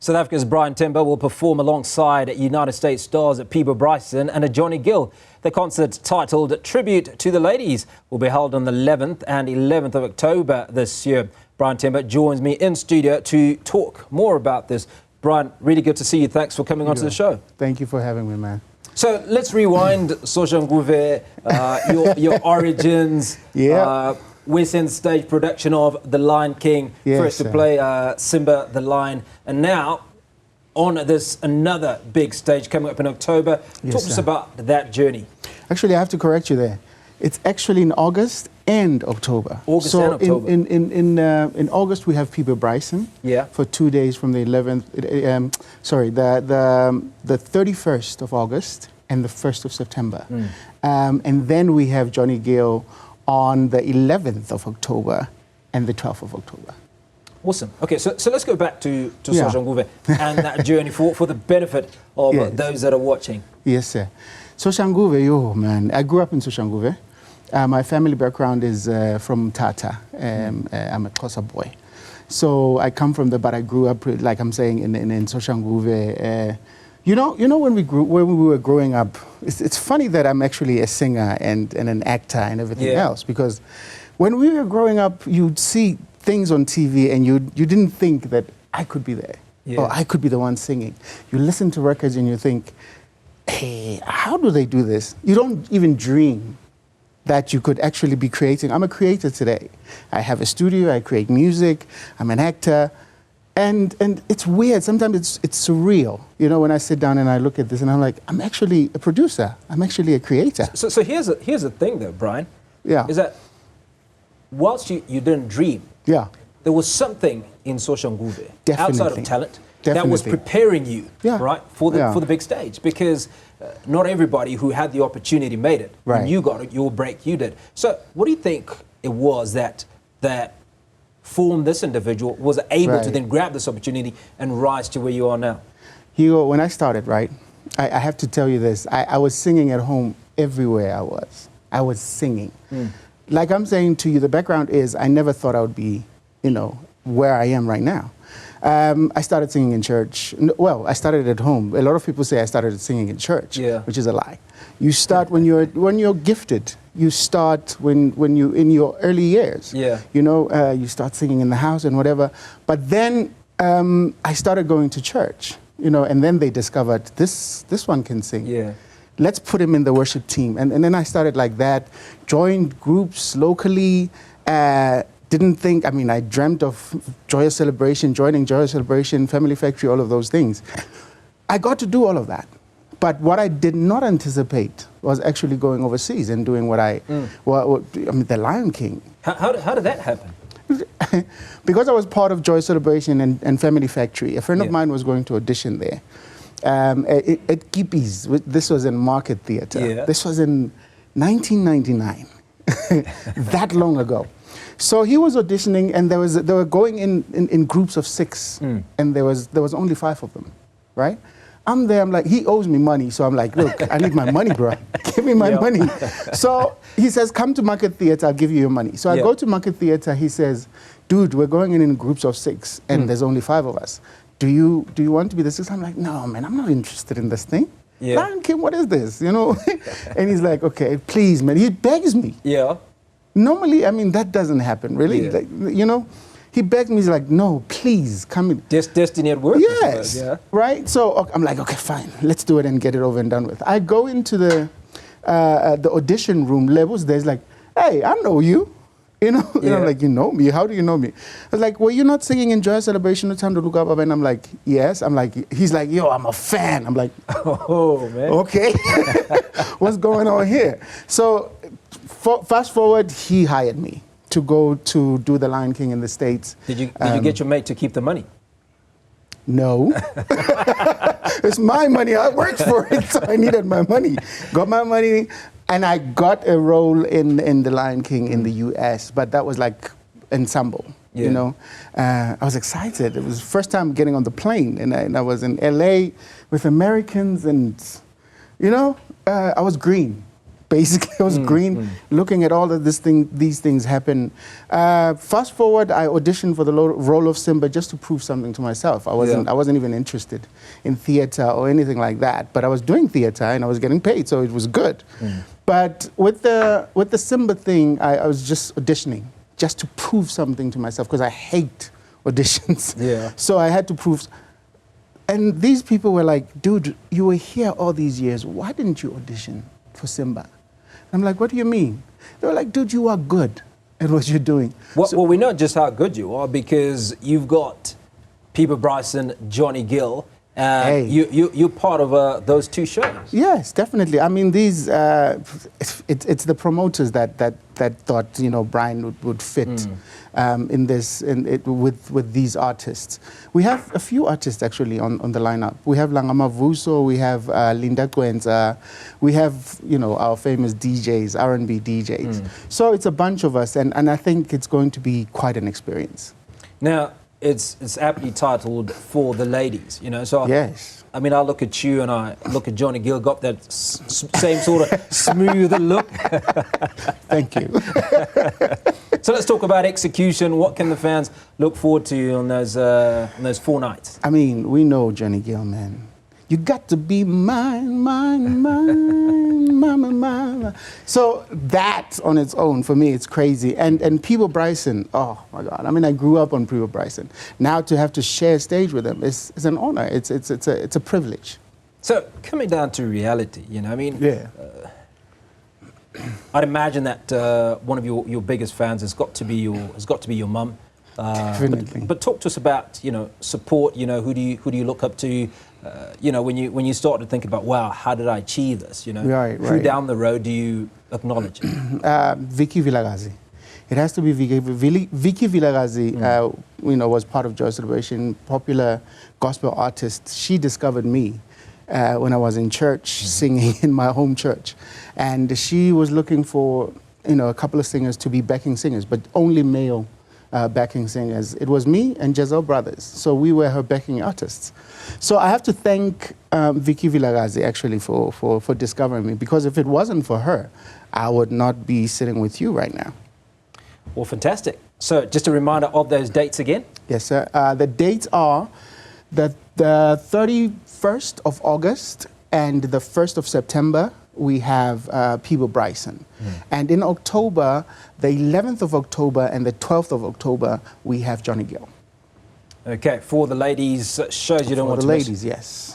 South Africa's Temba will perform alongside United States stars Peabo, Bryson and Johnny Gill. The concert, titled Tribute to the Ladies, will be held on the 11th and 11th of October this year. Temba joins me in studio to talk more about this. Brian, really good to see you. Thanks for coming onto the show. Thank you for having me, man. So let's rewind, Soshanguve, your origins. Yeah. West End stage production of The Lion King, Yes, first to play Simba the Lion, and now on this another big stage coming up in October. Yes, Talk to us about that journey. Actually, I have to correct you there. It's actually in August and October. August and October. In August we have Peabo, Bryson. Yeah. For 2 days from the 11th. The 31st of August and the 1st of September. And then we have Johnny Gill on the 11th of October and the 12th of October. Awesome. Okay, so let's go back to Soshanguve and that journey for the benefit of those that are watching. Yes, sir. Soshanguve, yo, man. I grew up in Soshanguve. My family background is from Tata. I'm a Xhosa boy. So I come from there, but I grew up, like I'm saying, in Soshanguve. You know, when we were growing up, it's funny that I'm actually a singer and an actor and everything else, because when we were growing up, you'd see things on TV and you didn't think that I could be there or I could be the one singing. You listen to records and you think, hey, how do they do this? You don't even dream that you could actually be creating. I'm a creator today. I have a studio, I create music, I'm an actor. And it's weird, sometimes it's surreal. You know, when I sit down and I look at this and I'm like, I'm actually a producer, I'm actually a creator. So here's the thing though, Brian. Yeah. Is that whilst you didn't dream, there was something in Soshanguve, outside of talent, that was preparing you, right, for the big stage. Because not everybody who had the opportunity made it. Right. When you got it, your break, you did. So what do you think it was that formed this individual, was able to then grab this opportunity and rise to where you are now? Hugo, when I started, right, I have to tell you this. I was singing at home everywhere I was. I was singing. Like I'm saying to you, the background is I never thought I would be, you know, where I am right now. I started singing in church. Well, I started at home. A lot of people say I started singing in church, which is a lie. You start when you're gifted. You start when you in your early years. You know, you start singing in the house and whatever. But then I started going to church. You know, and then they discovered this one can sing. Let's put him in the worship team. And then I started like that. Joined groups locally. Didn't think, I mean, I dreamt of Joyous Celebration, joining Joyous Celebration, Family Factory, all of those things. I got to do all of that. But what I did not anticipate was actually going overseas and doing what I mean, The Lion King. How did that happen? Because I was part of Joyous Celebration and Family Factory. A friend of mine was going to audition there. At Gippies, this was in Market Theatre. This was in 1999, that long ago. So he was auditioning, and they were going in groups of 6, and there was only 5 of them, right? I'm there, I'm like, he owes me money, so I'm like, look, I need my money, bro. Give me my money. So he says, come to Market Theatre, I'll give you your money. So I go to Market Theatre, he says, dude, we're going in groups of 6, and there's only 5 of us. Do you want to be the 6th? I'm like, no, man, I'm not interested in this thing. Lion King, what is this, you know? And he's like, okay, please, man. He begs me. Normally, I mean, that doesn't happen, really. Like, you know, he begged me, he's like, no, please, come in. Just destiny at work. Yes, right? So I'm like, okay, fine, let's do it and get it over and done with. I go into the audition room, Levels, there's like, hey, I know you. You know, and I'm like, you know me? How do you know me? I was like, were you not singing in Joyous Celebration No Time to Look Up? And I'm like, yes. I'm like, he's like, yo, I'm a fan. I'm like, oh, man. Okay. What's going on here? So fast forward, he hired me to go to do The Lion King in the States. Did you get your mate to keep the money? No. It's my money. I worked for it, so I needed my money. Got my money. And I got a role in The Lion King in the US, but that was like ensemble, you know. I was excited. It was the first time getting on the plane, and I was in LA with Americans, and, you know, I was green. Basically, I was green, looking at all of these things happen. Fast forward, I auditioned for the role of Simba just to prove something to myself. I wasn't even interested in theater or anything like that. But I was doing theater and I was getting paid, so it was good. But with the Simba thing, I was just auditioning just to prove something to myself because I hate auditions. Yeah. So I had to prove. And these people were like, dude, you were here all these years. Why didn't you audition for Simba? I'm like, what do you mean? They were like, dude, you are good at what you're doing. Well, we know just how good you are because you've got Peabo, Bryson, Johnny Gill. You're part of those two shows. Yes, definitely. I mean, these it's the promoters that thought Brian would fit with these artists. We have a few artists actually on the lineup. We have Langama Vuso, we have Linda Kwenza, we have our famous DJs, R&B DJs. So it's a bunch of us, and I think it's going to be quite an experience. Now, it's aptly titled For the Ladies, so yes. I mean, I look at you and I look at Johnny Gill, got that same sort of smoother look. Thank you. So let's talk about execution. What can the fans look forward to on those 4 nights? I mean, we know Johnny Gill, man. You got to be mine, mine, mine, mama, mama. So that on its own, for me, it's crazy. And Peabo Bryson, oh my God. I mean, I grew up on Peabo Bryson. Now to have to share stage with him is an honor. It's a privilege. So coming down to reality, I mean, yeah. I'd imagine that one of your biggest fans has got to be your mum. Definitely. But talk to us about support. Who do you look up to? When you start to think about, wow, how did I achieve this? Right. Who down the road do you acknowledge? Vicky Vilagazi. It has to be Vicky Vilagazi. Was part of Joy Celebration, popular gospel artist. She discovered me when I was in church singing in my home church, and she was looking for a couple of singers to be backing singers, but only male backing singers. It was me and Jezelle Brothers, so we were her backing artists. So I have to thank Vicky Vilagazi actually for discovering me, because if it wasn't for her, I would not be sitting with you right now. Well, fantastic. So just a reminder of those dates again. Yes, sir. The dates are the 31st of August and the 1st of September. We have Peabo Bryson. And in October, the 11th of October and the 12th of October, we have Johnny Gill. Okay, For the Ladies shows you don't want to miss. For the miss. ladies, yes.